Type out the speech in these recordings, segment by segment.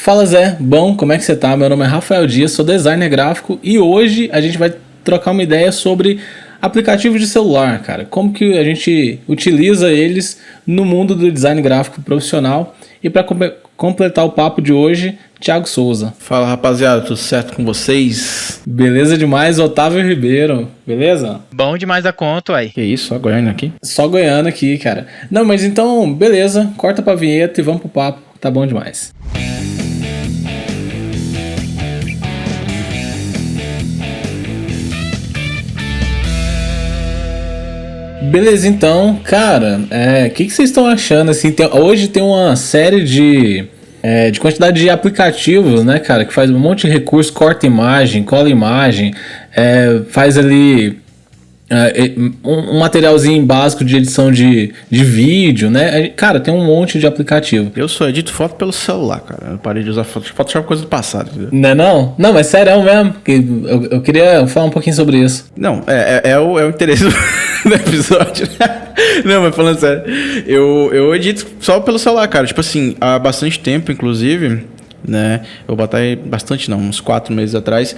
Fala Zé, bom, como é que você tá? Meu nome é Rafael Dias, sou designer gráfico e hoje a gente vai trocar uma ideia sobre aplicativos de celular, cara. Como que a gente utiliza eles no mundo do design gráfico profissional. E para completar o papo de hoje, Thiago Souza. Fala rapaziada, tudo certo com vocês? Beleza demais, Otávio Ribeiro, beleza? Bom demais da conta, uai. Que isso, só Goiânia aqui? Só Goiânia aqui, cara. Não, mas então, beleza, corta pra vinheta e vamos pro papo, tá bom demais. Beleza, então, cara, o que vocês estão achando, assim, hoje tem uma série de quantidade de aplicativos, né, cara, que faz um monte de recurso, corta imagem, cola imagem, faz ali um materialzinho básico de edição de vídeo, né, cara, tem um monte de aplicativo. Eu só edito foto pelo celular, cara, eu parei de usar Photoshop, coisa do passado, entendeu? Não? Não, mas sério mesmo, eu queria falar um pouquinho sobre isso. Não, é o interesse do episódio. Não, mas falando sério, eu edito só pelo celular, cara. Tipo assim, há bastante tempo, inclusive, né? Eu botei bastante, não, uns 4 meses atrás.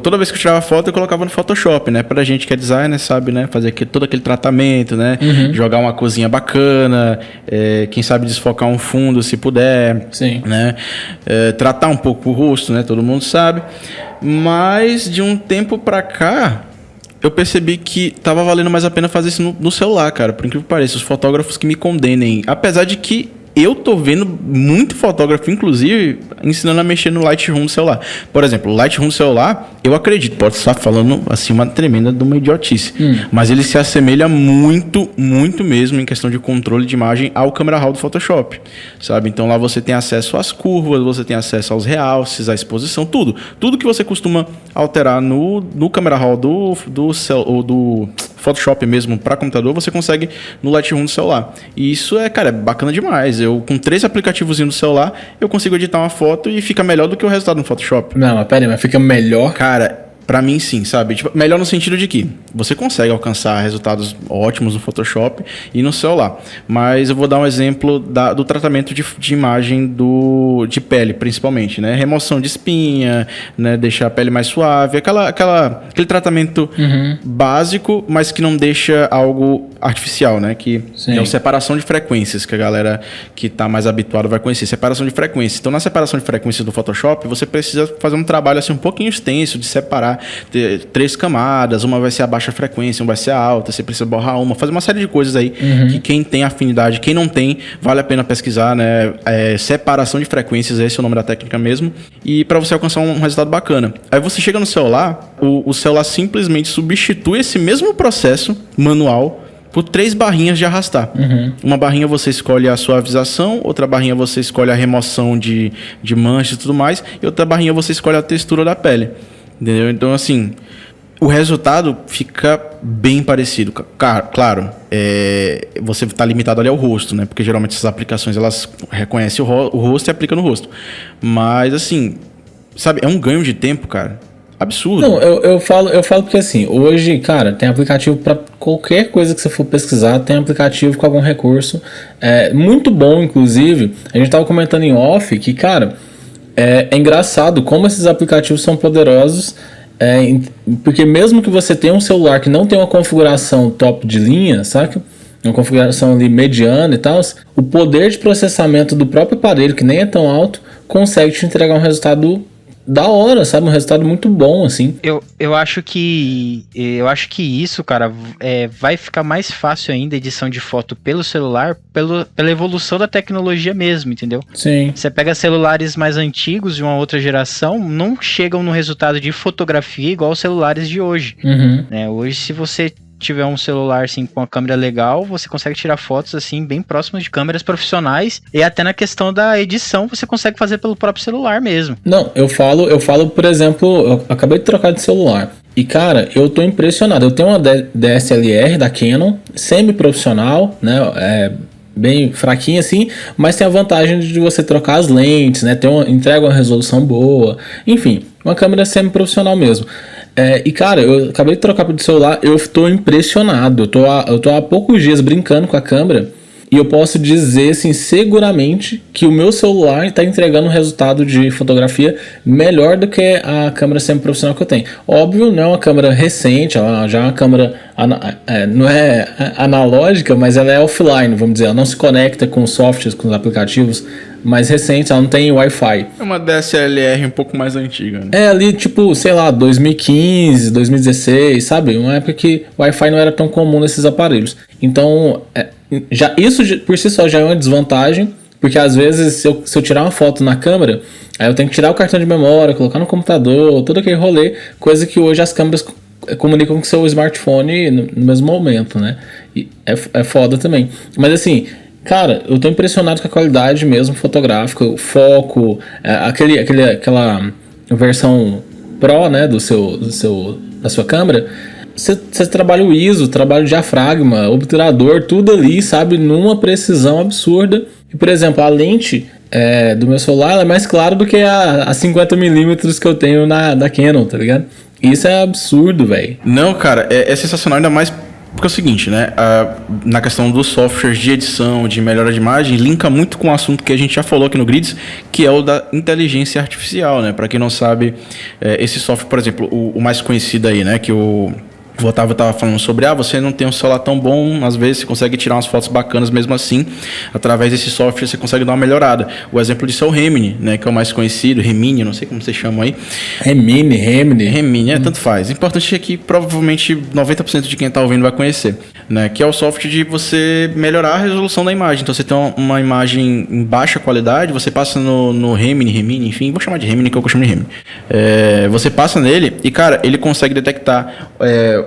Toda vez que eu tirava foto, eu colocava no Photoshop, né? Pra gente que é designer, sabe, né? Fazer todo aquele tratamento, né? Uhum. Jogar uma cozinha bacana, quem sabe desfocar um fundo, se puder. Sim. Né? Tratar um pouco o rosto, né? Todo mundo sabe. Mas de um tempo pra cá, eu percebi que tava valendo mais a pena fazer isso no celular, cara. Por incrível que pareça, os fotógrafos que me condenem. Apesar de que eu tô vendo muito fotógrafo, inclusive, ensinando a mexer no Lightroom do celular. Por exemplo, o Lightroom do celular, eu acredito, pode estar falando assim uma tremenda de uma idiotice, mas ele se assemelha muito, muito mesmo em questão de controle de imagem ao Camera Raw do Photoshop, sabe? Então lá você tem acesso às curvas, você tem acesso aos realces, à exposição, tudo. Tudo que você costuma alterar no Camera Raw do Photoshop mesmo para computador, você consegue no Lightroom do celular. E isso é bacana demais. Eu, com 3 aplicativos no celular, eu consigo editar uma foto e fica melhor do que o resultado no Photoshop. Não, mas pera aí, mas fica melhor? Cara, pra mim sim, sabe? Tipo, melhor no sentido de que você consegue alcançar resultados ótimos no Photoshop e no celular. Mas eu vou dar um exemplo do tratamento de imagem de pele, principalmente, né? Remoção de espinha, né? Deixar a pele mais suave, aquele tratamento básico, mas que não deixa algo artificial, né? Que é a separação de frequências, que a galera que tá mais habituada vai conhecer. Separação de frequências. Então, na separação de frequências do Photoshop, você precisa fazer um trabalho assim um pouquinho extenso de separar, ter 3 camadas, uma vai ser a baixa frequência, uma vai ser a alta, você precisa borrar fazer uma série de coisas aí que quem tem afinidade, quem não tem, vale a pena pesquisar, né? Separação de frequências, esse é o nome da técnica mesmo, e para você alcançar um resultado bacana. Aí você chega no celular, o celular simplesmente substitui esse mesmo processo manual por 3 barrinhas de arrastar. Uma barrinha você escolhe a suavização, outra barrinha você escolhe a remoção de manchas e tudo mais, e outra barrinha você escolhe a textura da pele. Entendeu? Então, assim, o resultado fica bem parecido. Claro, você está limitado ali ao rosto, né? Porque geralmente essas aplicações, elas reconhecem o rosto e aplicam no rosto. Mas, assim, sabe, é um ganho de tempo, cara, absurdo. Não, eu falo porque, assim, hoje, cara, tem aplicativo para qualquer coisa que você for pesquisar, tem aplicativo com algum recurso. Muito bom, inclusive. A gente tava comentando em off que, cara, é engraçado como esses aplicativos são poderosos, porque mesmo que você tenha um celular que não tem uma configuração top de linha, saca? Uma configuração ali mediana e tal, o poder de processamento do próprio aparelho, que nem é tão alto, consegue te entregar um resultado da hora, sabe? Um resultado muito bom, assim. Eu acho que isso, cara, vai ficar mais fácil ainda a edição de foto pelo celular, pela evolução da tecnologia mesmo, entendeu? Sim. Você pega celulares mais antigos de uma outra geração, não chegam no resultado de fotografia igual os celulares de hoje. Hoje, se você tiver um celular assim com a câmera legal, você consegue tirar fotos assim bem próximas de câmeras profissionais, e até na questão da edição você consegue fazer pelo próprio celular mesmo. Não, eu falo, por exemplo, eu acabei de trocar de celular e, cara, eu tô impressionado. Eu tenho uma DSLR da Canon, semi-profissional, né, bem fraquinha assim, mas tem a vantagem de você trocar as lentes, né, entrega uma resolução boa, enfim, uma câmera semi-profissional mesmo. E, cara, eu acabei de trocar de celular, eu tô impressionado. Eu tô há poucos dias brincando com a câmera e eu posso dizer, assim, seguramente que o meu celular está entregando um resultado de fotografia melhor do que a câmera semi-profissional que eu tenho. Óbvio, não é uma câmera recente, ela já é uma câmera, não é analógica, mas ela é offline, vamos dizer, ela não se conecta com os softwares, com os aplicativos mais recentes, ela não tem Wi-Fi. É uma DSLR um pouco mais antiga, né? É ali, tipo, sei lá, 2015, 2016, sabe? Uma época que o Wi-Fi não era tão comum nesses aparelhos. Então, já, isso por si só já é uma desvantagem, porque às vezes se eu tirar uma foto na câmera, aí eu tenho que tirar o cartão de memória, colocar no computador, todo aquele rolê, coisa que hoje as câmeras comunicam com o seu smartphone no mesmo momento, né? E é foda também. Mas assim, cara, eu tô impressionado com a qualidade mesmo fotográfica, o foco, aquela versão Pro, né, da sua câmera. Você trabalha o ISO, trabalha o diafragma, obturador, tudo ali, sabe, numa precisão absurda. E, por exemplo, a lente do meu celular ela é mais clara do que a 50mm que eu tenho da Canon, tá ligado? Isso é absurdo, velho. Não, cara, é sensacional, ainda mais porque é o seguinte, né? Na questão dos softwares de edição, de melhora de imagem, linka muito com o assunto que a gente já falou aqui no Grids, que é o da inteligência artificial, né? Para quem não sabe, esse software, por exemplo, o mais conhecido aí, né? Que o Otávio estava falando sobre, você não tem um celular tão bom, às vezes você consegue tirar umas fotos bacanas mesmo assim, através desse software você consegue dar uma melhorada. O exemplo disso é o Remini, né, que é o mais conhecido, Remini, não sei como vocês chamam aí. Remini, tanto faz. O importante é que provavelmente 90% de quem está ouvindo vai conhecer, né, que é o software de você melhorar a resolução da imagem. Então você tem uma imagem em baixa qualidade, você passa no Remini, enfim, vou chamar de Remini que eu chamo de Remini. Você passa nele e, cara, ele consegue detectar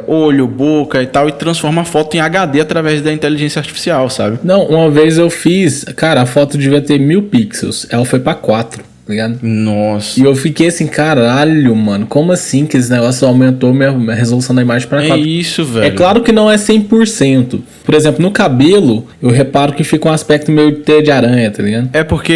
olho, boca e tal, e transforma a foto em HD através da inteligência artificial, sabe? Não, uma vez eu fiz, cara, a foto devia ter 1000 pixels, ela foi pra 4, tá ligado? Nossa. E eu fiquei assim, caralho, mano, como assim que esse negócio aumentou minha resolução da imagem pra 4? É isso, velho. É claro que não é 100%. Por exemplo, no cabelo, eu reparo que fica um aspecto meio de teia de aranha, tá ligado? É porque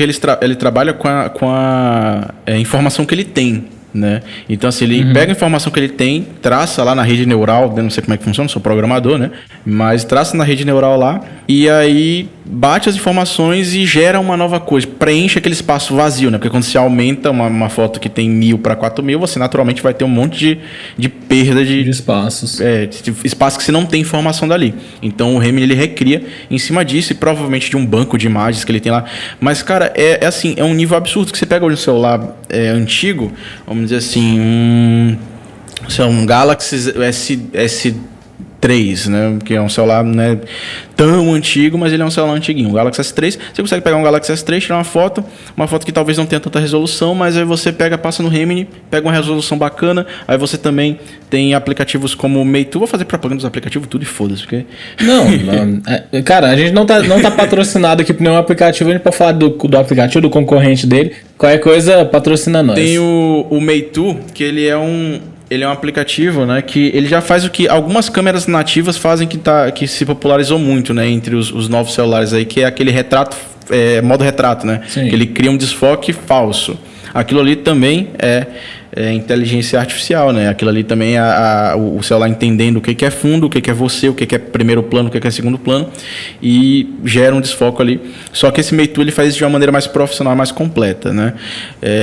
ele trabalha com a informação que ele tem, né? Então, assim, ele pega a informação que ele tem, traça lá na rede neural, eu não sei como é que funciona, sou programador, né? Mas traça na rede neural lá, e aí bate as informações e gera uma nova coisa, preenche aquele espaço vazio, né? Porque quando você aumenta uma foto que tem 1000 para 4000, você naturalmente vai ter um monte de perda de espaços. De espaço que você não tem informação dali. Então o Remini ele recria em cima disso, e provavelmente de um banco de imagens que ele tem lá. Mas, cara, assim, é um nível absurdo que você pega hoje no celular antigo, vamos dizer assim, um Galaxy S3, né? Que é um celular, né, tão antigo, mas ele é um celular antiguinho. O Galaxy S3, você consegue pegar um Galaxy S3, tirar uma foto que talvez não tenha tanta resolução, mas aí você passa no Remini, pega uma resolução bacana, aí você também tem aplicativos como o Meitu. Vou fazer propaganda dos aplicativos, tudo e foda-se, porque... Não, cara, a gente não tá patrocinado aqui por nenhum aplicativo, a gente pode falar do aplicativo, do concorrente dele, qualquer coisa patrocina nós. Tem o Meitu, que ele é um aplicativo, né, que ele já faz o que algumas câmeras nativas fazem, que se popularizou muito, né, entre os novos celulares aí, que é aquele retrato, modo retrato, né? Sim. Que ele cria um desfoque falso. Aquilo ali também é inteligência artificial, né? Aquilo ali também é o celular entendendo o que é fundo, o que é você, o que é primeiro plano, o que é segundo plano, e gera um desfoque ali. Só que esse Meitu ele faz isso de uma maneira mais profissional, mais completa, né?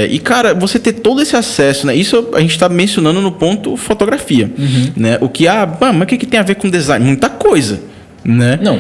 E, cara, você ter todo esse acesso, né? Isso a gente está mencionando no ponto fotografia, né? O que mas o que tem a ver com design? Muita coisa, né? Não,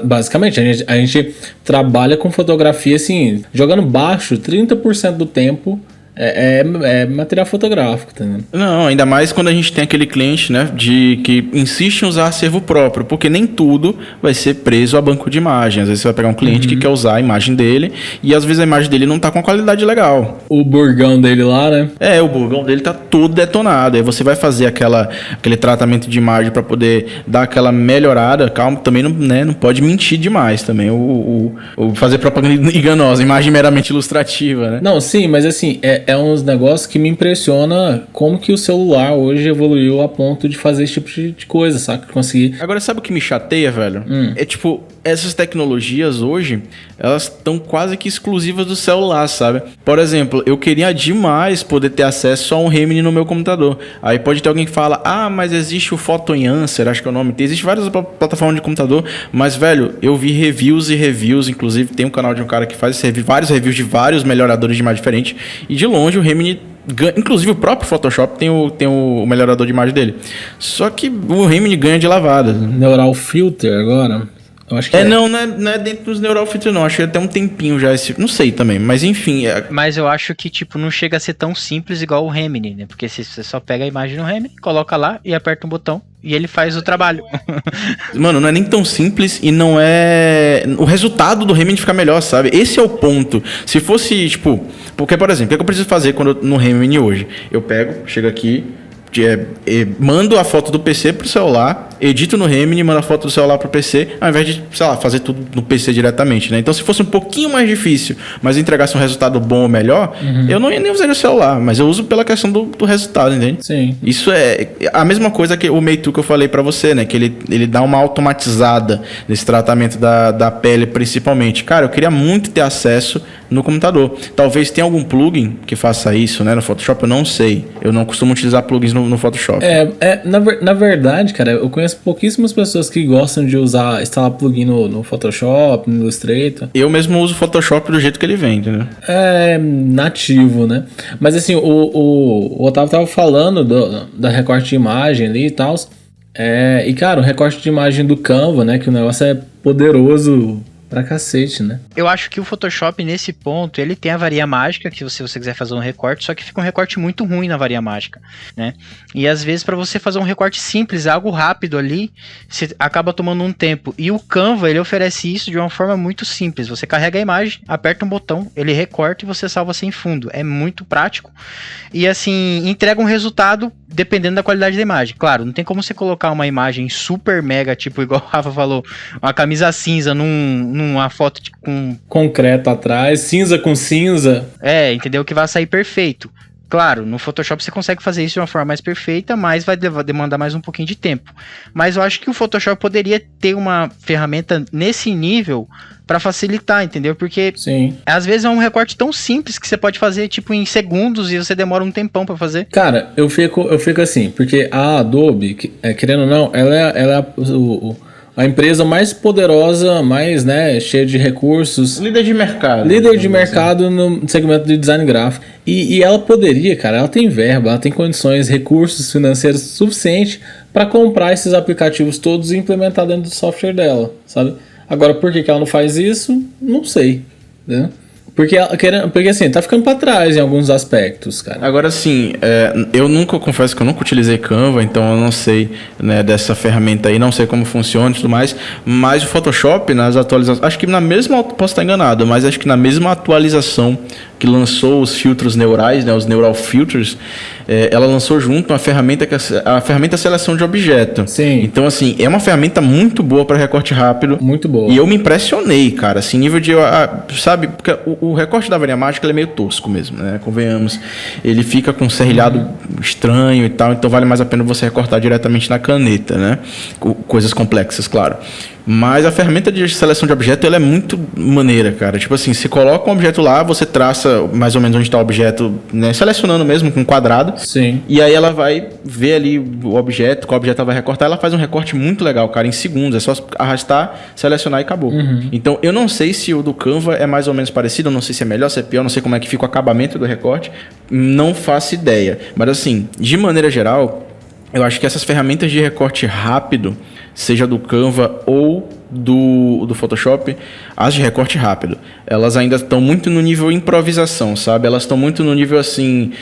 basicamente a gente trabalha com fotografia assim, jogando baixo 30% do tempo. É material fotográfico, tá vendo? Não, ainda mais quando a gente tem aquele cliente, né, que insiste em usar acervo próprio, porque nem tudo vai ser preso a banco de imagem. Às vezes você vai pegar um cliente que quer usar a imagem dele, e às vezes a imagem dele não tá com a qualidade legal. O burgão dele lá, né? O burgão dele tá todo detonado. Aí você vai fazer aquele tratamento de imagem para poder dar aquela melhorada. Calma, também não pode mentir demais também. O fazer propaganda enganosa, imagem meramente ilustrativa, né? Não, sim, mas assim, é uns negócios que me impressiona como que o celular hoje evoluiu a ponto de fazer esse tipo de coisa, saca? Conseguir. Agora, sabe o que me chateia, velho? É tipo, essas tecnologias hoje, elas estão quase que exclusivas do celular, sabe? Por exemplo, eu queria demais poder ter acesso a um Remini no meu computador. Aí pode ter alguém que fala, mas existe o Photoenhancer, acho que é o nome. Existe várias plataformas de computador, mas, velho, eu vi reviews e reviews, inclusive tem um canal de um cara que faz vários reviews de vários melhoradores de imagem diferentes, e de longe o Remini, inclusive o próprio Photoshop tem o melhorador de imagem dele. Só que o Remini ganha de lavada. Neural Filter agora... Eu acho que não é dentro dos Neural Filter, não. Acho que até um tempinho já esse. Não sei também, mas enfim. Mas eu acho que, tipo, não chega a ser tão simples igual o Remini, né? Porque se você só pega a imagem no Remini, coloca lá e aperta um botão e ele faz o trabalho. Mano, não é nem tão simples e não é. O resultado do Remini fica melhor, sabe? Esse é o ponto. Se fosse, tipo. Porque, por exemplo, o que eu preciso fazer no Remini hoje? Eu chego aqui. Mando a foto do PC pro celular, edito no Remini, mando a foto do celular pro PC, ao invés de, sei lá, fazer tudo no PC diretamente, né? Então, se fosse um pouquinho mais difícil, mas entregasse um resultado bom ou melhor, eu não ia nem usar o celular, mas eu uso pela questão do resultado, entende? Sim. Isso é a mesma coisa que o Meitu que eu falei pra você, né? Que ele dá uma automatizada nesse tratamento da pele, principalmente. Cara, eu queria muito ter acesso no computador. Talvez tenha algum plugin que faça isso, né? No Photoshop, eu não sei. Eu não costumo utilizar plugins no Photoshop. Na verdade, cara, eu conheço pouquíssimas pessoas que gostam de instalar plugin no Photoshop, no Illustrator. Eu mesmo uso o Photoshop do jeito que ele vem, entendeu? É nativo, né? Mas assim, o Otávio tava falando da recorte de imagem ali e tal. E cara, o recorte de imagem do Canva, né? Que o negócio é poderoso pra cacete, né? Eu acho que o Photoshop, nesse ponto, ele tem a varia mágica, que se você quiser fazer um recorte, só que fica um recorte muito ruim na varia mágica, né? E às vezes, para você fazer um recorte simples, algo rápido ali, você acaba tomando um tempo. E o Canva, ele oferece isso de uma forma muito simples. Você carrega a imagem, aperta um botão, ele recorta e você salva sem fundo. É muito prático. E assim, entrega um resultado dependendo da qualidade da imagem. Claro, não tem como você colocar uma imagem super mega, tipo, igual o Rafa falou, uma camisa cinza numa foto com concreto atrás, cinza com cinza. Entendeu? Que vai sair perfeito. Claro, no Photoshop você consegue fazer isso de uma forma mais perfeita, mas vai demandar mais um pouquinho de tempo. Mas eu acho que o Photoshop poderia ter uma ferramenta nesse nível para facilitar, entendeu? Porque sim, às vezes é um recorte tão simples que você pode fazer tipo em segundos e você demora um tempão para fazer. Cara, eu fico assim, porque a Adobe, querendo ou não, ela é a empresa mais poderosa, mais, né, cheia de recursos. Líder de mercado. Líder de mercado no segmento de design gráfico. E ela poderia, cara, ela tem verba, ela tem condições, recursos financeiros suficientes para comprar esses aplicativos todos e implementar dentro do software dela, sabe? Agora, por que ela não faz isso? Não sei, né? Porque assim, tá ficando pra trás em alguns aspectos, cara. Agora, assim, confesso que eu nunca utilizei Canva, então eu não sei, né, dessa ferramenta aí, não sei como funciona e tudo mais, mas o Photoshop, nas atualizações, acho que na mesma, posso estar enganado, mas acho que na mesma atualização que lançou os filtros neurais, né, os Neural Filters, ela lançou junto uma ferramenta que a ferramenta seleção de objeto. Sim. Então, assim, é uma ferramenta muito boa para recorte rápido. Muito boa. E eu me impressionei, cara, assim, nível de, sabe, porque o recorte da varia mágica ele é meio tosco mesmo, né, convenhamos. Ele fica com um serrilhado estranho e tal, então vale mais a pena você recortar diretamente na caneta, né, coisas complexas, claro. Mas a ferramenta de seleção de objeto, ela é muito maneira, cara. Tipo assim, você coloca um objeto lá, você traça mais ou menos onde está o objeto, né, selecionando mesmo com um quadrado. Sim. E aí ela vai ver ali o objeto, qual objeto ela vai recortar. Ela faz um recorte muito legal, cara, em segundos. É só arrastar, selecionar e acabou. Então, eu não sei se o do Canva é mais ou menos parecido, eu não sei se é melhor, se é pior, não sei como é que fica o acabamento do recorte. Não faço ideia. Mas assim, de maneira geral, eu acho que essas ferramentas de recorte rápido, seja do Canva ou do Photoshop, as de recorte rápido, elas ainda estão muito no nível improvisação, sabe? Elas estão muito no nível assim,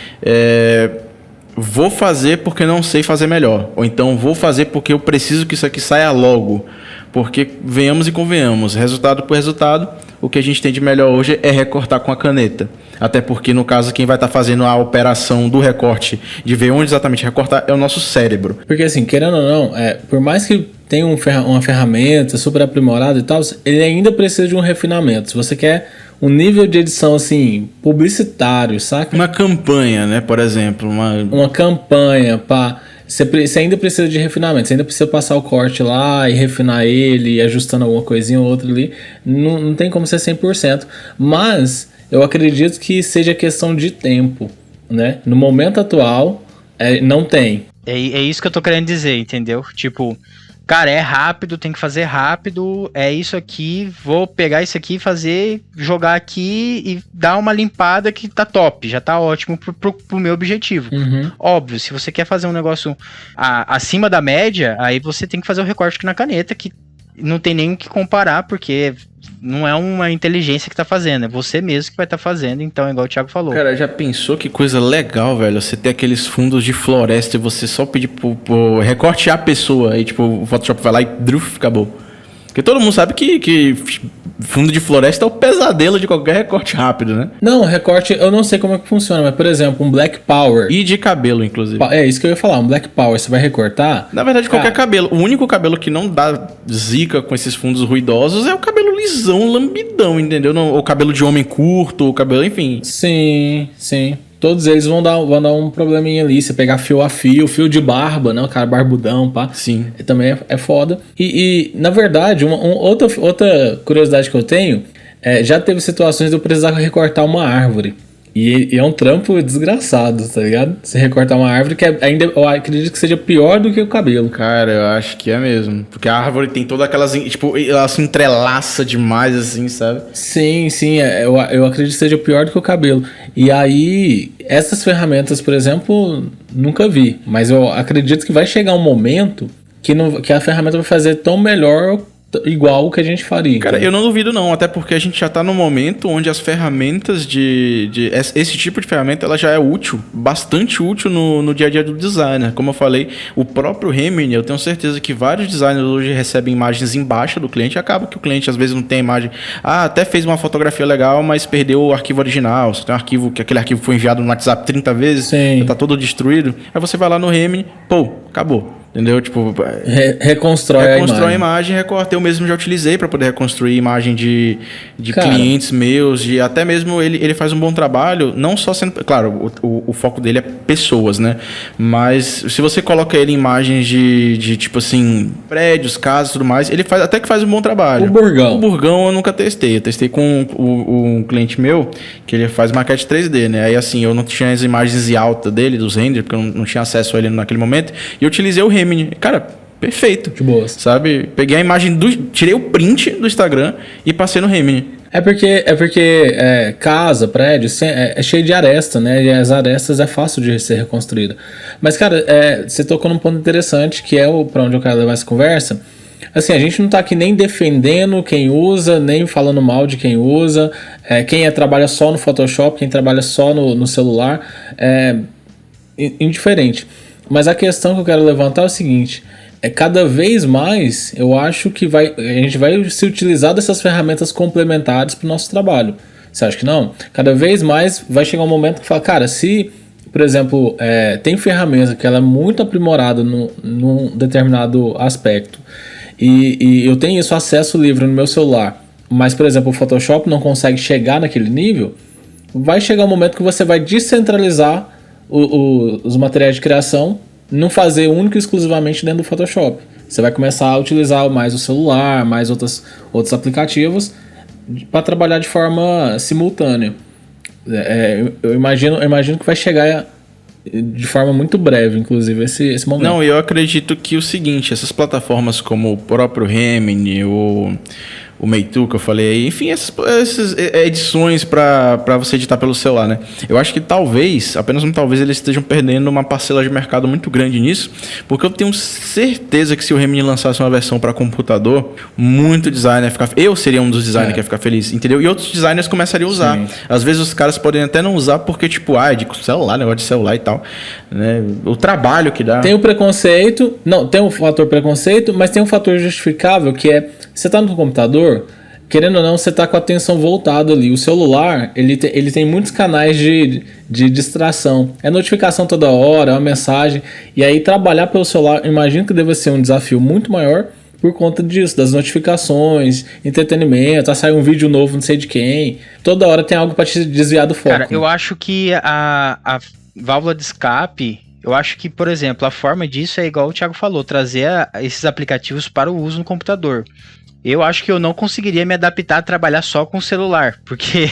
vou fazer porque não sei fazer melhor, ou então vou fazer porque eu preciso que isso aqui saia logo, porque venhamos e convenhamos, resultado por resultado, o que a gente tem de melhor hoje é recortar com a caneta. Até porque, no caso, quem vai estar fazendo a operação do recorte, de ver onde exatamente recortar, é o nosso cérebro. Porque, assim, querendo ou não, por mais que tenha uma ferramenta super aprimorada e tal, ele ainda precisa de um refinamento. Se você quer um nível de edição, assim, publicitário, saca? Uma campanha, né, por exemplo. Uma campanha, pá. você ainda precisa de refinamento, você ainda precisa passar o corte lá e refinar ele, ajustando alguma coisinha ou outra ali. Não tem como ser 100%. Mas eu acredito que seja questão de tempo, né? No momento atual, não tem. É isso que eu tô querendo dizer, entendeu? Tipo, cara, é rápido, tem que fazer rápido, é isso aqui, vou pegar isso aqui, jogar aqui e dar uma limpada que tá top, já tá ótimo pro meu objetivo. Óbvio, se você quer fazer um negócio acima da média, aí você tem que fazer o recorte aqui na caneta, que não tem nem o que comparar, porque não é uma inteligência que tá fazendo, é você mesmo que vai estar fazendo, então, igual o Thiago falou. Cara, já pensou que coisa legal, velho? Você ter aqueles fundos de floresta e você só pedir pro recortear a pessoa, aí tipo, o Photoshop vai lá e druf, acabou. Porque todo mundo sabe que fundo de floresta é o pesadelo de qualquer recorte rápido, né? Não, recorte, eu não sei como é que funciona, mas, por exemplo, um Black Power. E de cabelo, inclusive. É isso que eu ia falar, um Black Power, você vai recortar? Na verdade, qualquer cabelo. O único cabelo que não dá zica com esses fundos ruidosos é o cabelo lisão, lambidão, entendeu? O cabelo de homem curto, o cabelo, enfim. Sim. Todos eles vão dar um probleminha ali. Você pegar fio a fio de barba, né? O cara barbudão, pá. Sim. Também é foda. E na verdade, outra curiosidade que eu tenho, já teve situações de eu precisar recortar uma árvore. E é um trampo desgraçado, tá ligado? Você recortar uma árvore que ainda eu acredito que seja pior do que o cabelo. Cara, eu acho que é mesmo. Porque a árvore tem todas aquelas... Tipo, ela se entrelaça demais, assim, sabe? Sim. Eu acredito que seja pior do que o cabelo. E aí, essas ferramentas, por exemplo, nunca vi. Mas eu acredito que vai chegar um momento que a ferramenta vai fazer tão melhor... igual o que a gente faria. Cara, eu não duvido não, até porque a gente já tá no momento onde as ferramentas esse tipo de ferramenta, ela já é útil, bastante útil no dia a dia do designer. Como eu falei, o próprio Remini, eu tenho certeza que vários designers hoje recebem imagens em baixa do cliente e acaba que o cliente às vezes não tem imagem. Até fez uma fotografia legal, mas perdeu o arquivo original. Você tem um arquivo, que aquele arquivo foi enviado no WhatsApp 30 vezes, já tá todo destruído. Aí você vai lá no Remini, acabou. Entendeu? Tipo, reconstrói a imagem, recorta. Eu mesmo já utilizei para poder reconstruir imagem de clientes meus, até mesmo ele faz um bom trabalho, não só sendo... Claro, o foco dele é pessoas, né? Mas se você coloca ele em imagens de tipo assim, prédios, casas e tudo mais, ele até que faz um bom trabalho. O Burgão eu nunca testei. Eu testei com um cliente meu, que ele faz maquete 3D, né? Aí assim, eu não tinha as imagens em alta dele, dos renders, porque eu não tinha acesso a ele naquele momento, e eu utilizei o Remini. Cara, perfeito. De boas. Sabe? Peguei a imagem tirei o print do Instagram e passei no Remini. É porque casa, prédio, é cheio de aresta, né? E as arestas é fácil de ser reconstruída. Mas, cara, você tocou num ponto interessante, que é pra onde eu quero levar essa conversa. Assim, a gente não tá aqui nem defendendo quem usa, nem falando mal de quem usa. Quem trabalha só no Photoshop, quem trabalha só no celular. Indiferente. Mas a questão que eu quero levantar é o seguinte: cada vez mais eu acho que a gente vai se utilizar dessas ferramentas complementares para o nosso trabalho. Você acha que não? Cada vez mais vai chegar um momento que fala, cara, se, por exemplo, tem ferramenta que ela é muito aprimorada num determinado aspecto e eu tenho isso acesso livre no meu celular, mas, por exemplo, o Photoshop não consegue chegar naquele nível, vai chegar um momento que você vai descentralizar os materiais de criação, não fazer único e exclusivamente dentro do Photoshop. Você vai começar a utilizar mais o celular, mais outros aplicativos para trabalhar de forma simultânea. Eu imagino que vai chegar de forma muito breve, inclusive, esse momento. Não, eu acredito que o seguinte, essas plataformas como o próprio Remini, o Meitu que eu falei aí, enfim, essas edições para você editar pelo celular, né? Eu acho que talvez, apenas talvez, eles estejam perdendo uma parcela de mercado muito grande nisso, porque eu tenho certeza que se o Remini lançasse uma versão para computador, muito designer ia ficar... Eu seria um dos designers que ia ficar feliz, entendeu? E outros designers começariam a usar. Sim. Às vezes os caras podem até não usar porque, tipo, é de celular, negócio de celular e tal, né? O trabalho que dá. Tem o preconceito, não, tem um fator preconceito, mas tem um fator justificável que é, você tá no computador, querendo ou não, você tá com a atenção voltada ali. O celular, ele tem muitos canais de distração. É notificação toda hora, é uma mensagem. E aí trabalhar pelo celular, imagino que deve ser um desafio muito maior por conta disso, das notificações, entretenimento, sai um vídeo novo, não sei de quem. Toda hora tem algo para te desviar do foco. Cara, eu acho que a válvula de escape Eu acho que, por exemplo, a forma disso é igual o Thiago falou, trazer esses aplicativos para o uso no computador. Eu acho que eu não conseguiria me adaptar a trabalhar só com o celular, porque...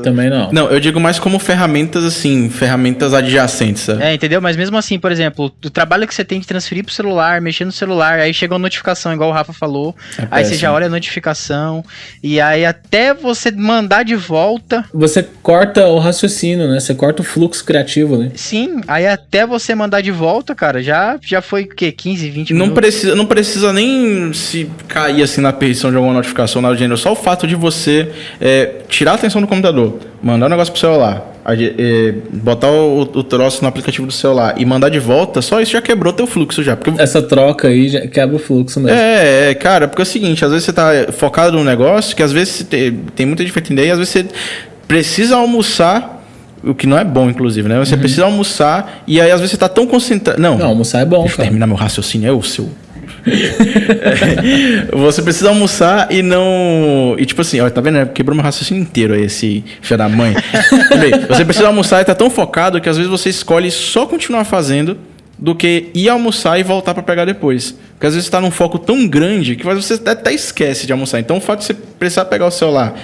Também não. Não, eu digo mais como ferramentas, assim, ferramentas adjacentes, sabe? Entendeu? Mas mesmo assim, por exemplo, o trabalho que você tem de transferir pro celular, mexer no celular, aí chega uma notificação, igual o Rafa falou, aí você já olha a notificação, e aí até você mandar de volta... Você corta o raciocínio, né? Você corta o fluxo criativo ali. Sim, aí até você mandar de volta, cara, já foi o quê? 15, 20 minutos? Não precisa nem se cair, assim, na de alguma notificação, nada do gênero. Só o fato de você tirar a atenção do computador, mandar um negócio pro celular, botar o troço no aplicativo do celular e mandar de volta, só isso já quebrou teu fluxo já. Porque... Essa troca aí já quebra o fluxo mesmo. Cara, porque é o seguinte, às vezes você tá focado num negócio que às vezes tem muita diferença ideia, e às vezes você precisa almoçar, o que não é bom, inclusive, né? Você precisa almoçar e aí às vezes você tá tão concentrado... Não, almoçar é bom, deixa eu terminar meu raciocínio, é o seu... Você precisa almoçar e não... E tipo assim, ó, tá vendo? Quebrou meu raciocínio inteiro aí, esse filho da mãe. Você precisa almoçar e tá tão focado que às vezes você escolhe só continuar fazendo do que ir almoçar e voltar pra pegar depois. Porque às vezes você tá num foco tão grande que você até esquece de almoçar. Então o fato de você precisar pegar o celular,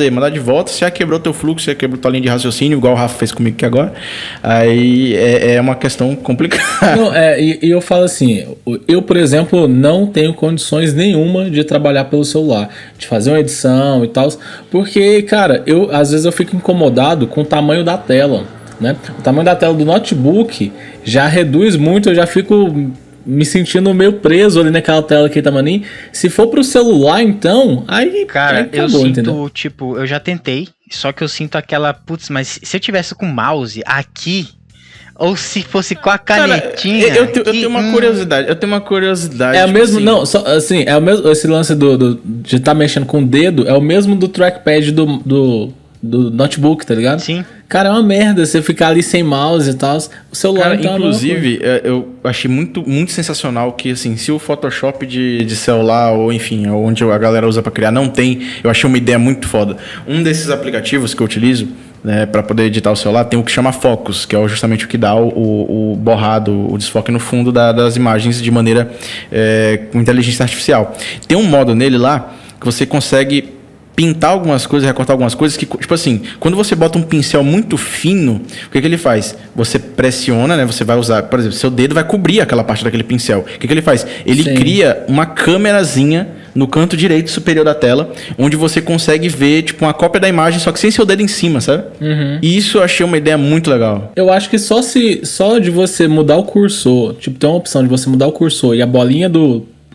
mandar de volta, você já quebrou teu fluxo, já quebrou tua linha de raciocínio, igual o Rafa fez comigo aqui agora. Aí é uma questão complicada. Não, e eu falo assim, eu, por exemplo, não tenho condições nenhuma de trabalhar pelo celular, de fazer uma edição e tal, porque, cara, às vezes eu fico incomodado com o tamanho da tela, né? O tamanho da tela do notebook já reduz muito, eu já fico me sentindo meio preso ali naquela tela aqui, tamaninho. Se for pro celular, então, aí... Cara, acabou, eu sinto, entendeu? tipo, eu já tentei, só que eu sinto aquela, putz, mas se eu tivesse com o mouse aqui, ou se fosse com a canetinha... Cara, eu tenho uma curiosidade, É o tipo mesmo, assim, não, só, assim, é o mesmo, esse lance de estar mexendo com o dedo, é o mesmo do trackpad do notebook, tá ligado? Sim. Cara, é uma merda você ficar ali sem mouse e tal. O celular, cara, então, inclusive, eu achei muito, muito sensacional que, assim, se o Photoshop de celular, ou enfim, onde a galera usa pra criar, não tem, eu achei uma ideia muito foda. Um desses aplicativos que eu utilizo, né, para poder editar o celular, tem o que chama Focus, que é justamente o que dá o borrado, o desfoque no fundo das imagens de maneira com inteligência artificial. Tem um modo nele lá que você consegue pintar algumas coisas, recortar algumas coisas que, tipo assim, quando você bota um pincel muito fino, o que ele faz? Você pressiona, né? Você vai usar, por exemplo, seu dedo vai cobrir aquela parte daquele pincel. O que ele faz? Ele cria uma câmerazinha no canto direito superior da tela, onde você consegue ver, tipo, uma cópia da imagem, só que sem seu dedo em cima, sabe? Uhum. E isso eu achei uma ideia muito legal. Eu acho que só de você mudar o cursor, tipo, tem uma opção de você mudar o cursor e a bolinha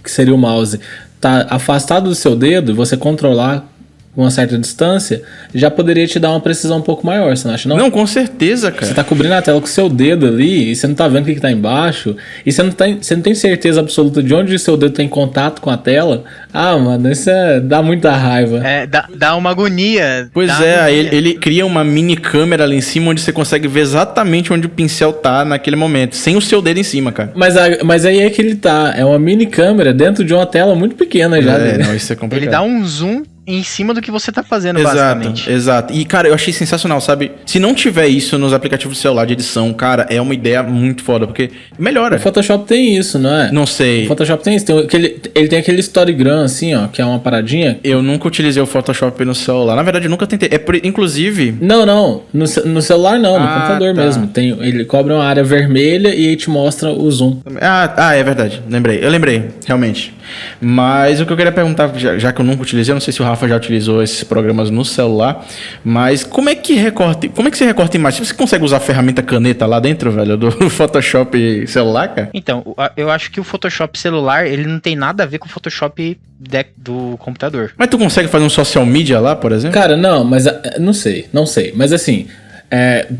que seria o mouse, tá afastado do seu dedo e você controlar uma certa distância, já poderia te dar uma precisão um pouco maior, você não acha não? Não, com certeza, cara. Você tá cobrindo a tela com o seu dedo ali e você não tá vendo o que tá embaixo e você não tem certeza absoluta de onde o seu dedo tem contato com a tela. Ah, mano, isso dá muita raiva. Dá uma agonia. Pois aí ele cria uma mini câmera ali em cima onde você consegue ver exatamente onde o pincel tá naquele momento, sem o seu dedo em cima, cara. Mas aí é que ele tá, é uma mini câmera dentro de uma tela muito pequena já. Não, isso é complicado. Ele dá um zoom em cima do que você tá fazendo, basicamente. Exato. E, cara, eu achei sensacional, sabe? Se não tiver isso nos aplicativos de celular de edição, cara, é uma ideia muito foda, porque melhora. O Photoshop tem isso, não é? Não sei. O Photoshop tem isso. Ele tem aquele Storygram, assim, ó, que é uma paradinha. Eu nunca utilizei o Photoshop no celular. Na verdade, eu nunca tentei. Inclusive... Não. No celular não, no computador mesmo. Ele cobre uma área vermelha e aí te mostra o zoom. É verdade. Eu lembrei, realmente. Mas o que eu queria perguntar, já que eu nunca utilizei, eu não sei se o Rafa já utilizou esses programas no celular, mas como é que você recorta imagem? Você consegue usar a ferramenta caneta lá dentro, velho, do Photoshop celular, cara? Então, eu acho que o Photoshop celular, ele não tem nada a ver com o Photoshop do computador. Mas tu consegue fazer um social media lá, por exemplo? Cara, não, mas não sei. Mas assim,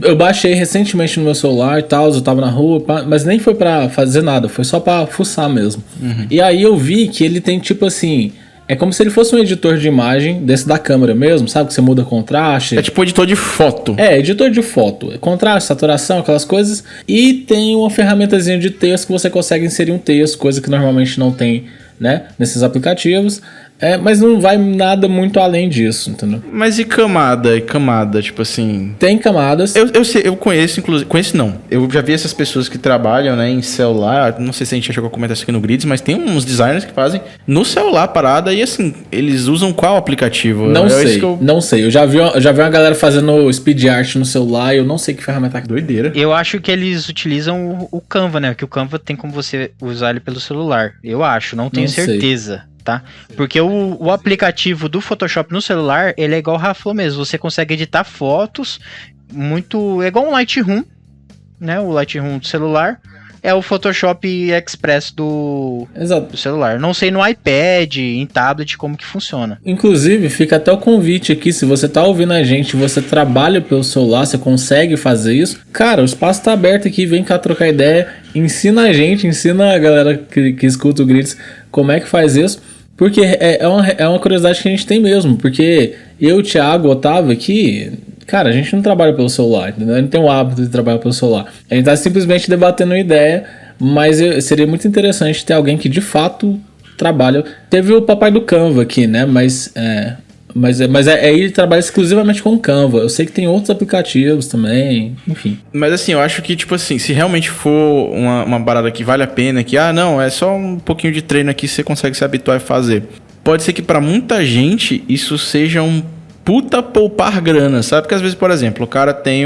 eu baixei recentemente no meu celular e tal, eu tava na rua, mas nem foi pra fazer nada, foi só pra fuçar mesmo. Uhum. E aí eu vi que ele tem tipo assim... É como se ele fosse um editor de imagem, desse da câmera mesmo, sabe? Que você muda contraste. É tipo editor de foto. Editor de foto. Contraste, saturação, aquelas coisas. E tem uma ferramentazinha de texto que você consegue inserir um texto, coisa que normalmente não tem, né? Nesses aplicativos. Mas não vai nada muito além disso, entendeu? Mas e camada? Tipo assim... Tem camadas. Eu sei, eu conheço, inclusive... Conheço não. Eu já vi essas pessoas que trabalham, né, em celular. Não sei se a gente já chegou a comentar isso aqui no Grids, mas tem uns designers que fazem no celular a parada e assim, eles usam qual aplicativo? Não sei. Eu já vi uma galera fazendo speed art no celular e eu não sei que ferramenta é. Doideira. Eu acho que eles utilizam o Canva, né? Que o Canva tem como você usar ele pelo celular. Eu acho, não tenho certeza. Tá? Porque o aplicativo do Photoshop no celular, ele é igual o Rafa falou mesmo, você consegue editar fotos é igual um Lightroom, né? O Lightroom do celular é o Photoshop Express do celular. Não sei no iPad, em tablet, como que funciona. Inclusive, fica até o convite aqui, se você tá ouvindo a gente, você trabalha pelo celular, você consegue fazer isso, cara, o espaço tá aberto aqui, vem cá trocar ideia, ensina a galera que escuta o Grids como é que faz isso. Porque é uma curiosidade que a gente tem mesmo. Porque eu, Thiago, Otávio aqui, cara, a gente não trabalha pelo celular, entendeu? A gente não tem o hábito de trabalhar pelo celular. A gente tá simplesmente debatendo uma ideia, mas seria muito interessante ter alguém que de fato trabalha. Teve o papai do Canva aqui, né? Mas ele trabalha exclusivamente com Canva. Eu sei que tem outros aplicativos também, enfim. Mas assim, eu acho que, tipo assim, se realmente for uma parada que vale a pena, que, não, é só um pouquinho de treino aqui, você consegue se habituar a fazer. Pode ser que pra muita gente isso seja um puta poupar grana, sabe? Porque às vezes, por exemplo, o cara tem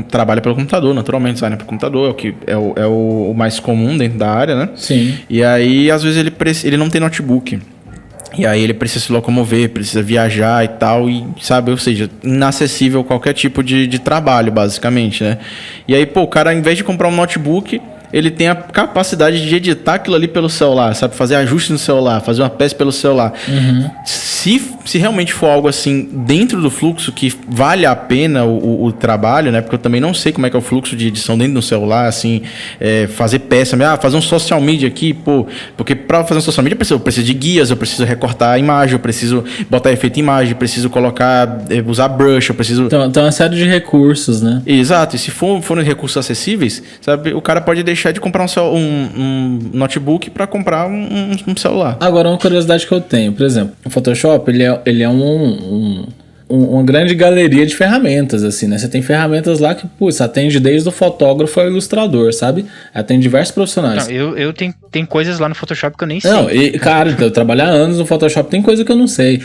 trabalha pelo computador, naturalmente, design pelo computador, que é o mais comum dentro da área, né? Sim. E aí, às vezes, ele não tem notebook. E aí ele precisa se locomover, precisa viajar e tal, e sabe, ou seja, inacessível qualquer tipo de trabalho, basicamente, né? E aí, o cara, ao invés de comprar um notebook, ele tem a capacidade de editar aquilo ali pelo celular, sabe? Fazer ajustes no celular, fazer uma peça pelo celular. Uhum. Se realmente for algo assim, dentro do fluxo, que vale a pena o trabalho, né? Porque eu também não sei como é que é o fluxo de edição dentro do celular, assim, fazer peça, fazer um social media aqui, porque para fazer um social media eu preciso de guias, eu preciso recortar a imagem, eu preciso botar efeito em imagem, eu preciso usar brush, eu preciso... Então, uma série de recursos, né? Exato, e se forem recursos acessíveis, sabe, o cara pode deixar de comprar um notebook para comprar um celular. Agora, uma curiosidade que eu tenho, por exemplo, o Photoshop, ele é uma grande galeria de ferramentas, assim, né? Você tem ferramentas lá que, atende desde o fotógrafo ao ilustrador, sabe? Atende diversos profissionais. Não, eu tenho coisas lá no Photoshop que eu nem sei. Não, cara, eu trabalho há anos no Photoshop, tem coisa que eu não sei.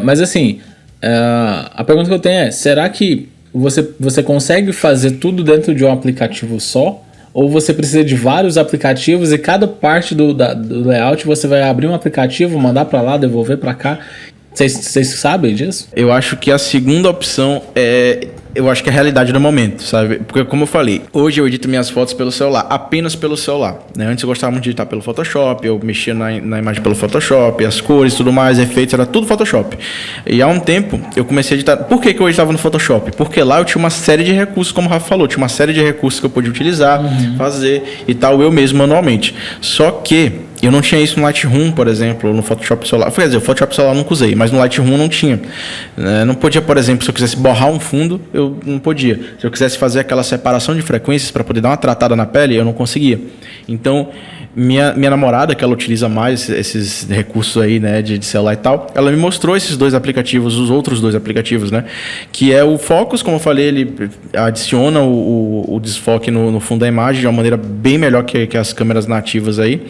Mas assim, a pergunta que eu tenho é, será que você consegue fazer tudo dentro de um aplicativo só? Ou você precisa de vários aplicativos e cada parte do layout você vai abrir um aplicativo, mandar para lá, devolver para cá? Vocês sabem disso? Eu acho que a segunda opção eu acho que é a realidade do momento, sabe? Porque, como eu falei, hoje eu edito minhas fotos pelo celular, apenas pelo celular, né? Antes eu gostava muito de editar pelo Photoshop, eu mexia na imagem pelo Photoshop, as cores, tudo mais, efeitos, era tudo Photoshop. E há um tempo eu comecei a editar... Por que eu editava no Photoshop? Porque lá eu tinha uma série de recursos, como o Rafa falou, tinha uma série de recursos que eu podia utilizar, fazer e tal, eu mesmo manualmente. Só que eu não tinha isso no Lightroom, por exemplo, ou no Photoshop celular. Quer dizer, o Photoshop celular eu nunca usei, mas no Lightroom não tinha. Não podia, por exemplo, se eu quisesse borrar um fundo, eu não podia. Se eu quisesse fazer aquela separação de frequências para poder dar uma tratada na pele, eu não conseguia. Então, minha namorada, que ela utiliza mais esses recursos aí, né, de celular e tal, ela me mostrou esses dois aplicativos, os outros dois aplicativos, né, que é o Focus, como eu falei, ele adiciona o desfoque no fundo da imagem de uma maneira bem melhor que as câmeras nativas aí,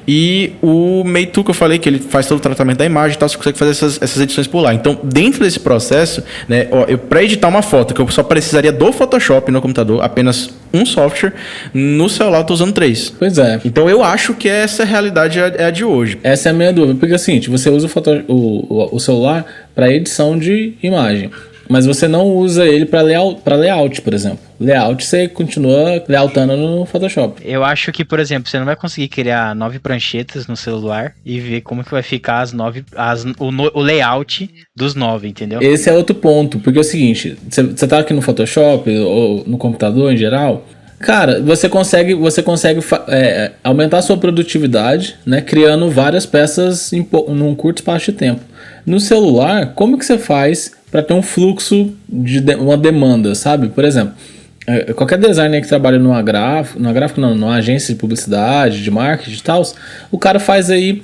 e o Meitu, que eu falei, que ele faz todo o tratamento da imagem e tal, você consegue fazer essas edições por lá. Então, dentro desse processo, né, eu para editar uma foto, que eu só precisaria do Photoshop no computador, apenas um software, no celular eu tô usando 3. Pois é. Então eu acho que essa realidade é a de hoje. Essa é a minha dúvida, porque assim, você usa o celular para edição de imagem, mas você não usa ele para layout, por exemplo. Layout você continua layoutando no Photoshop. Eu acho que, por exemplo, você não vai conseguir criar 9 pranchetas no celular e ver como que vai ficar o layout dos 9, entendeu? Esse é outro ponto, porque é o seguinte, você tá aqui no Photoshop ou no computador em geral, cara, você consegue aumentar a sua produtividade, né, criando várias peças num curto espaço de tempo. No celular, como que você faz para ter um fluxo uma demanda, sabe? Por exemplo, qualquer designer que trabalha numa agência de publicidade, de marketing e tal, o cara faz aí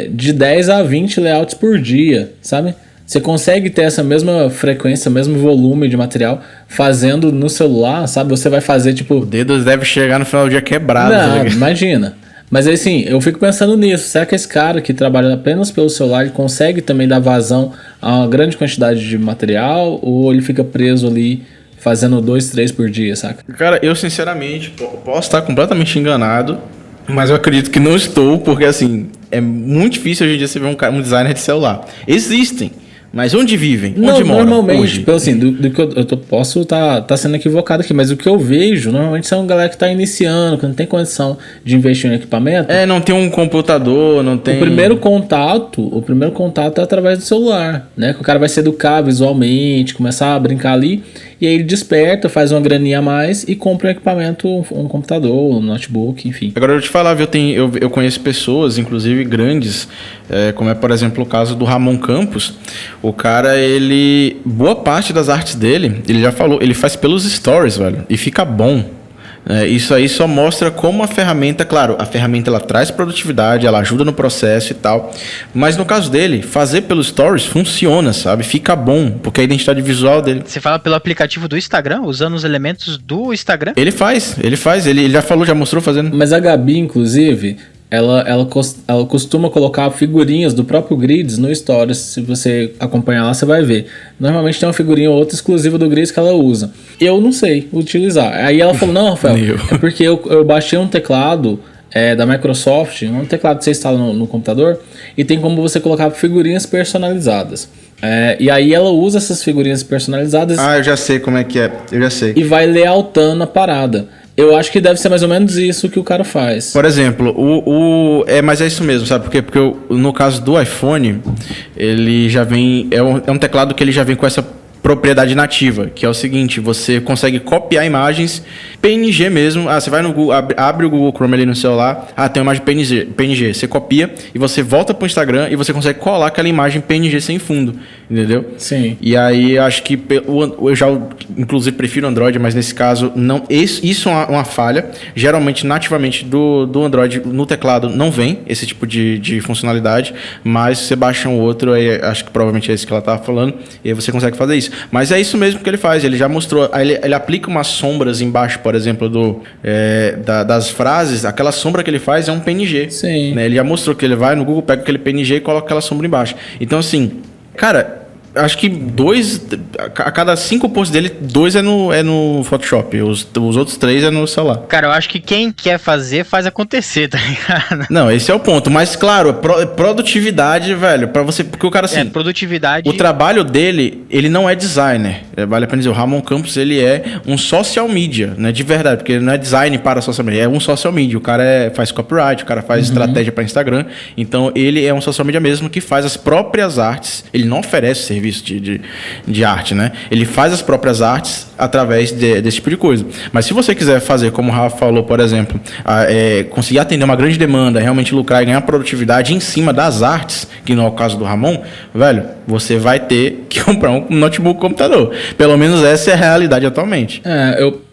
de 10 a 20 layouts por dia, sabe? Você consegue ter essa mesma frequência, mesmo volume de material fazendo no celular, sabe? Você vai fazer tipo... O dedo deve chegar no final do dia quebrado. Não, imagina. Mas assim, eu fico pensando nisso. Será que esse cara que trabalha apenas pelo celular, ele consegue também dar vazão a uma grande quantidade de material? Ou ele fica preso ali fazendo 2, 3 por dia, saca? Cara, eu sinceramente posso estar completamente enganado, mas eu acredito que não estou, porque assim, é muito difícil hoje em dia você ver um designer de celular. Existem. Mas onde vivem? Onde moram normalmente, hoje? Assim, do que eu posso tá sendo equivocado aqui, mas o que eu vejo, normalmente são galera que tá iniciando, que não tem condição de investir em equipamento. Não tem um computador, não tem... O primeiro contato é através do celular, né? Que o cara vai se educar visualmente, começar a brincar ali, e aí ele desperta, faz uma graninha a mais e compra um equipamento, um computador, um notebook, enfim. Agora eu te falar, eu conheço pessoas, inclusive grandes, como é, por exemplo, o caso do Ramon Campos. O cara, boa parte das artes dele, ele já falou, ele faz pelos stories, velho, e fica bom. Isso aí só mostra como a ferramenta, claro, a ferramenta ela traz produtividade, ela ajuda no processo e tal, mas no caso dele, fazer pelos stories funciona, sabe? Fica bom, porque a identidade visual dele... Você fala pelo aplicativo do Instagram, usando os elementos do Instagram? Ele faz, ele já falou, já mostrou fazendo. Mas a Gabi, inclusive... Ela costuma colocar figurinhas do próprio Grids no Stories. Se você acompanhar lá, você vai ver. Normalmente tem uma figurinha ou outra exclusiva do Grids que ela usa. Eu não sei utilizar. Aí ela falou, não, Rafael, é porque eu baixei um teclado da Microsoft, um teclado que você instala no computador, e tem como você colocar figurinhas personalizadas. E aí ela usa essas figurinhas personalizadas. Eu já sei como é que é, eu já sei. E vai layoutando a parada. Eu acho que deve ser mais ou menos isso que o cara faz. Por exemplo, mas é isso mesmo, sabe? Porque no caso do iPhone, ele já vem... É um teclado que ele já vem com essa propriedade nativa, que é o seguinte, você consegue copiar imagens PNG mesmo. Você vai no Google, abre o Google Chrome ali no celular, tem uma imagem PNG, você copia e você volta pro Instagram e você consegue colar aquela imagem PNG sem fundo, entendeu? Sim. E aí, acho que eu já, inclusive, prefiro Android, mas nesse caso, não. Isso é uma falha. Geralmente, nativamente, do Android, no teclado, não vem esse tipo de funcionalidade, mas se você baixa um outro, aí, acho que provavelmente é esse que ela estava falando, e aí você consegue fazer isso. Mas é isso mesmo que ele faz, ele já mostrou, ele aplica umas sombras embaixo, por exemplo, das frases, aquela sombra que ele faz é um PNG. Sim. Né? Ele já mostrou que ele vai no Google, pega aquele PNG e coloca aquela sombra embaixo. Então, assim, cara... Acho que a cada 5 posts dele, 2 é no Photoshop. Os outros 3 é no celular. Cara, eu acho que quem quer fazer, faz acontecer, tá ligado? Não, esse é o ponto. Mas, claro, produtividade, velho, pra você... Porque o cara, assim... produtividade... O trabalho dele, ele não é designer. Vale a pena dizer, o Ramon Campos, ele é um social media, né? De verdade, porque ele não é design para social media, é um social media. O cara faz copyright, o cara faz estratégia para Instagram. Então, ele é um social media mesmo que faz as próprias artes. Ele não oferece serviço de arte, né? Ele faz as próprias artes através desse tipo de coisa. Mas se você quiser fazer, como o Rafa falou, por exemplo, conseguir atender uma grande demanda, realmente lucrar e ganhar produtividade em cima das artes, que não é o caso do Ramon, velho, você vai ter que comprar um notebook computador. Pelo menos essa é a realidade atualmente.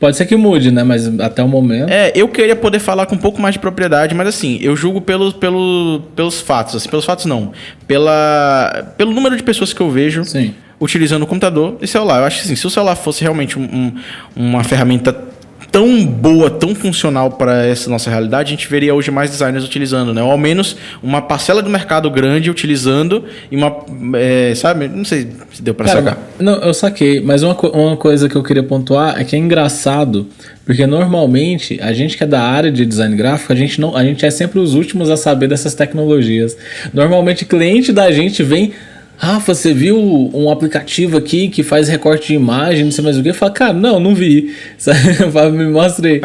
Pode ser que mude, né? Mas até o momento... Eu queria poder falar com um pouco mais de propriedade, mas assim, eu julgo pelos fatos. Assim, pelos fatos não. Pelo número de pessoas que eu vejo Sim. utilizando o computador e celular. Eu acho que assim, se o celular fosse realmente uma ferramenta tão boa, tão funcional para essa nossa realidade, a gente veria hoje mais designers utilizando, né? Ou ao menos uma parcela do mercado grande utilizando e sabe? Não sei se deu para sacar. Não, eu saquei, mas uma coisa que eu queria pontuar é que é engraçado, porque normalmente a gente que é da área de design gráfico, a gente é sempre os últimos a saber dessas tecnologias. Normalmente cliente da gente vem... Rafa, você viu um aplicativo aqui que faz recorte de imagem, não sei mais o que? Eu falo, cara, não vi. Me mostra aí.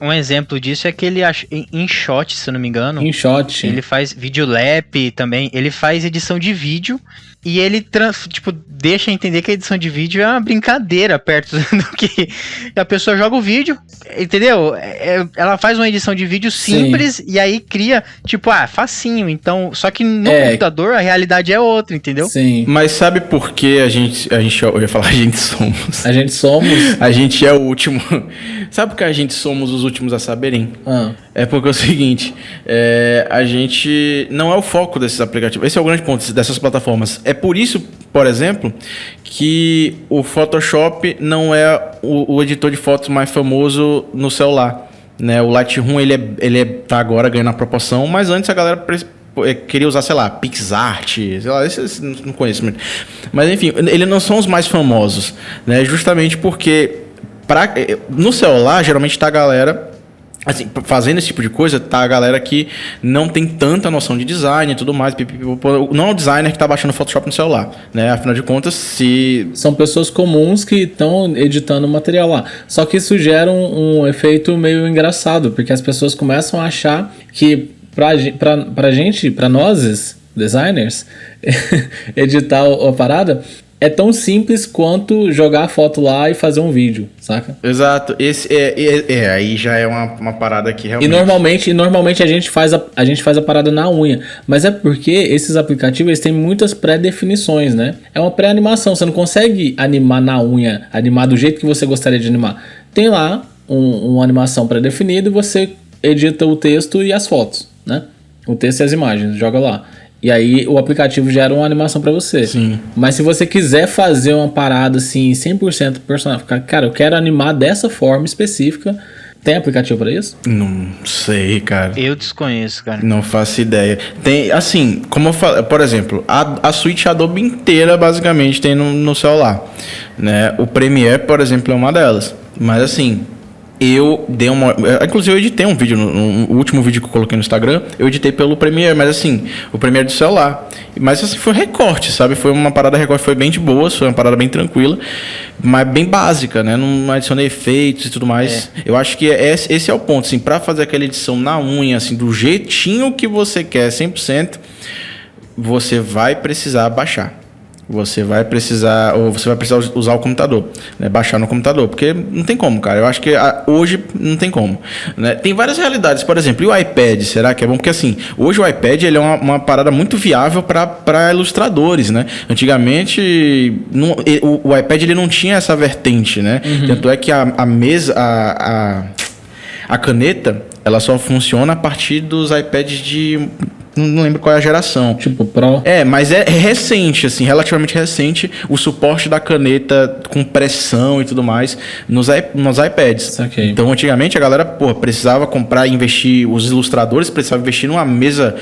Um exemplo disso é aquele InShot, se eu não me engano. InShot. Ele faz videolap também, ele faz edição de vídeo e ele, deixa entender que a edição de vídeo é uma brincadeira perto do que a pessoa joga o vídeo, entendeu? Ela faz uma edição de vídeo simples e aí cria, tipo, facinho. Então, só que no computador a realidade é outra, entendeu? Sim. Mas sabe por que eu ia falar a gente somos? A gente somos? A gente é o último. Sabe por que a gente somos os últimos a saberem? É porque é o seguinte, a gente não é o foco desses aplicativos. Esse é o grande ponto dessas plataformas. É por isso, por exemplo, que o Photoshop não é o editor de fotos mais famoso no celular, né? O Lightroom, ele tá agora ganhando a proporção, mas antes a galera queria usar, sei lá, PixArt, sei lá, esses não conheço muito. Mas enfim, eles não são os mais famosos, né? Justamente porque no celular, geralmente tá a galera, assim, fazendo esse tipo de coisa, tá a galera que não tem tanta noção de design e tudo mais. Não é o designer que tá baixando o Photoshop no celular, né? Afinal de contas, são pessoas comuns que estão editando material lá. Só que isso gera um efeito meio engraçado, porque as pessoas começam a achar que pra nós, designers, editar a parada é tão simples quanto jogar a foto lá e fazer um vídeo, saca? Exato. Esse aí já é uma parada que realmente... E normalmente a gente faz a parada na unha. Mas é porque esses aplicativos eles têm muitas pré-definições, né? É uma pré-animação. Você não consegue animar na unha, animar do jeito que você gostaria de animar. Tem lá uma animação pré-definida e você edita o texto e as fotos, né? O texto e as imagens, joga lá. E aí o aplicativo gera uma animação pra você. Sim. Mas se você quiser fazer uma parada assim, 100% personal, cara, eu quero animar dessa forma específica, tem aplicativo pra isso? Não sei, cara. Eu desconheço, cara. Não faço ideia. Tem, assim, como eu falei, por exemplo, a suíte Adobe inteira basicamente tem no celular, né? O Premiere, por exemplo, é uma delas. Mas assim... Inclusive eu editei um vídeo, no último vídeo que eu coloquei no Instagram, eu editei pelo Premiere, mas assim, o Premiere do celular. Mas assim, foi recorte, sabe? Foi uma parada recorte, foi bem de boa, foi uma parada bem tranquila, mas bem básica, né? Não adicionei efeitos e tudo mais. Eu acho que esse é o ponto, assim, pra fazer aquela edição na unha, assim, do jeitinho que você quer, 100%, você vai precisar baixar. Você vai precisar usar o computador, né? Baixar no computador, porque não tem como, cara. Eu acho que hoje não tem como, né? Tem várias realidades, por exemplo, e o iPad, será que é bom? Porque assim, hoje o iPad ele é uma parada muito viável para ilustradores, né? Antigamente o iPad ele não tinha essa vertente, né? Tanto é que a caneta, ela só funciona a partir dos iPads de... Não lembro qual é a geração. Tipo Pro. Mas é recente, assim, relativamente recente, o suporte da caneta com pressão e tudo mais nos iPads. Okay. Então, antigamente, a galera, precisava comprar e investir, os ilustradores precisavam investir numa mesa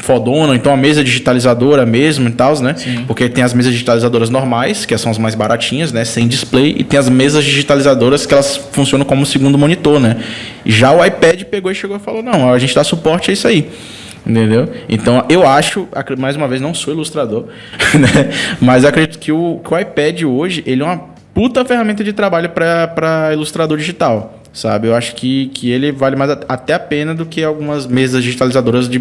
fodona, então uma mesa digitalizadora mesmo e tal, né? Sim. Porque tem as mesas digitalizadoras normais, que são as mais baratinhas, né? Sem display, e tem as mesas digitalizadoras que elas funcionam como segundo monitor, né? Já o iPad pegou e chegou e falou, não, a gente dá suporte a isso aí. Entendeu? Então, eu acho, mais uma vez, não sou ilustrador, né? Mas acredito que o iPad hoje, ele é uma puta ferramenta de trabalho para ilustrador digital, sabe? Eu acho que ele vale mais até a pena do que algumas mesas digitalizadoras de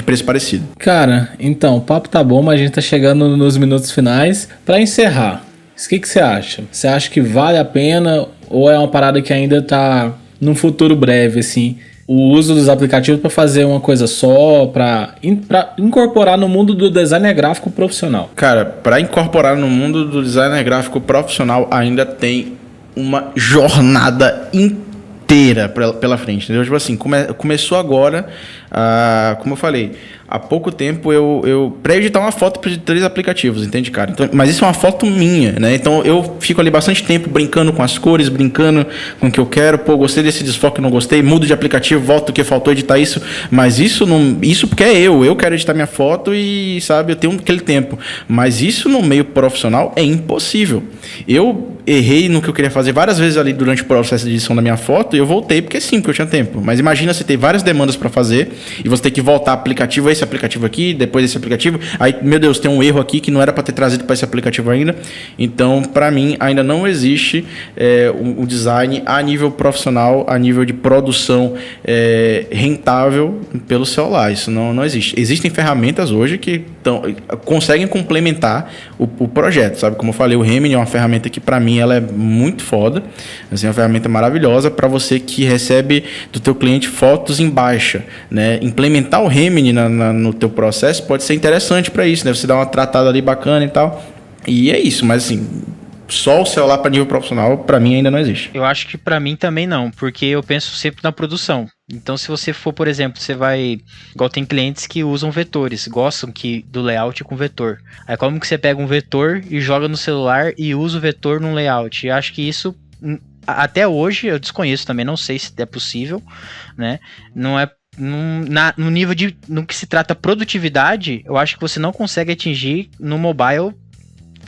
preço parecido. Cara, então, o papo tá bom, mas a gente tá chegando nos minutos finais. Para encerrar, o que você acha? Você acha que vale a pena ou é uma parada que ainda tá num futuro breve, assim? O uso dos aplicativos para fazer uma coisa só, para incorporar no mundo do designer gráfico profissional. Cara, para incorporar no mundo do designer gráfico profissional ainda tem uma jornada inteira pela frente, entendeu? Tipo assim, começou agora, como eu falei, há pouco tempo para editar uma foto de 3 aplicativos, entende, cara? Então, mas isso é uma foto minha, né? Então eu fico ali bastante tempo brincando com as cores, brincando com o que eu quero. Gostei desse desfoque, não gostei, mudo de aplicativo, volto o que faltou editar isso. Mas isso porque é eu quero editar minha foto e, sabe, eu tenho aquele tempo. Mas isso no meio profissional é impossível. Eu errei no que eu queria fazer várias vezes ali durante o processo de edição da minha foto e eu voltei porque sim, porque eu tinha tempo. Mas imagina você ter várias demandas para fazer e você ter que voltar aplicativo. esse aplicativo aqui, depois esse aplicativo. Aí, meu Deus, tem um erro aqui que não era para ter trazido para esse aplicativo ainda. Então, para mim, ainda não existe o design a nível profissional, a nível de produção rentável pelo celular. Isso não existe. Existem ferramentas hoje que conseguem complementar o projeto, sabe? Como eu falei, o Remini é uma ferramenta que, para mim, ela é muito foda. Assim, é uma ferramenta maravilhosa para você que recebe do teu cliente fotos em baixa, né? Implementar o Remini no teu processo pode ser interessante para isso, né? Você dá uma tratada ali bacana e tal. E é isso, mas assim, só o celular para nível profissional, para mim, ainda não existe. Eu acho que para mim também não, porque eu penso sempre na produção. Então, se você for, por exemplo, você vai... Igual tem clientes que usam vetores, gostam do layout com vetor. Aí como que você pega um vetor e joga no celular e usa o vetor num layout? E acho que isso, até hoje, eu desconheço também, não sei se é possível, né? Não é... No nível no que se trata produtividade, eu acho que você não consegue atingir no mobile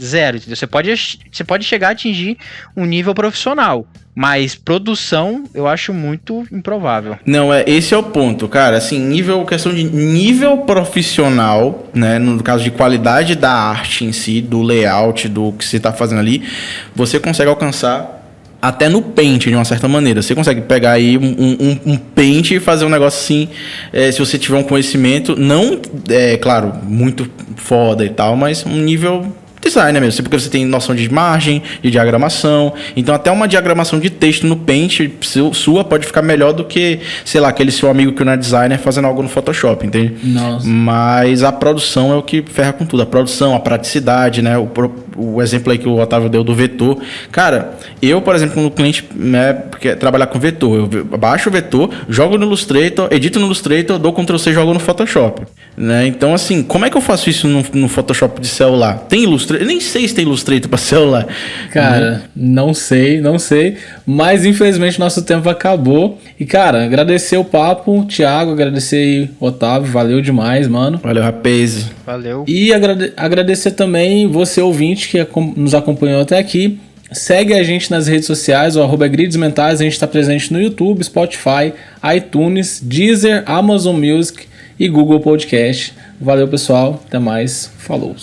zero, entendeu? Você pode chegar a atingir um nível profissional, mas produção eu acho muito improvável. Não, esse é o ponto, cara. Assim, questão de nível profissional, né? No caso de qualidade da arte em si, do layout, do que você está fazendo ali, você consegue alcançar até no Paint, de uma certa maneira. Você consegue pegar aí um Paint e fazer um negócio assim, se você tiver um conhecimento, não, claro, muito foda e tal, mas um nível designer mesmo, porque você tem noção de margem, de diagramação. Então até uma diagramação de texto no Paint sua pode ficar melhor do que, sei lá, aquele seu amigo que não é designer fazendo algo no Photoshop, entende? Nossa. Mas a produção é o que ferra com tudo. A produção, a praticidade, né? O exemplo aí que o Otávio deu do vetor. Cara, eu, por exemplo, quando o cliente quer trabalhar com vetor, eu baixo o vetor, jogo no Illustrator, edito no Illustrator, dou Ctrl+C e jogo no Photoshop. Né? Então, assim, como é que eu faço isso no Photoshop de celular? Tem Illustrator? Eu nem sei se tem Illustrator para celular. Cara, não sei. Mas, infelizmente, nosso tempo acabou. E, cara, agradecer o papo, Thiago, agradecer aí, Otávio, valeu demais, mano. Valeu, rapaz. Valeu. E agradecer também você, ouvinte, que nos acompanhou até aqui. Segue a gente nas redes sociais, o @gridesmentais. A gente está presente no YouTube, Spotify, iTunes, Deezer, Amazon Music e Google Podcast. Valeu, pessoal. Até mais. Falou.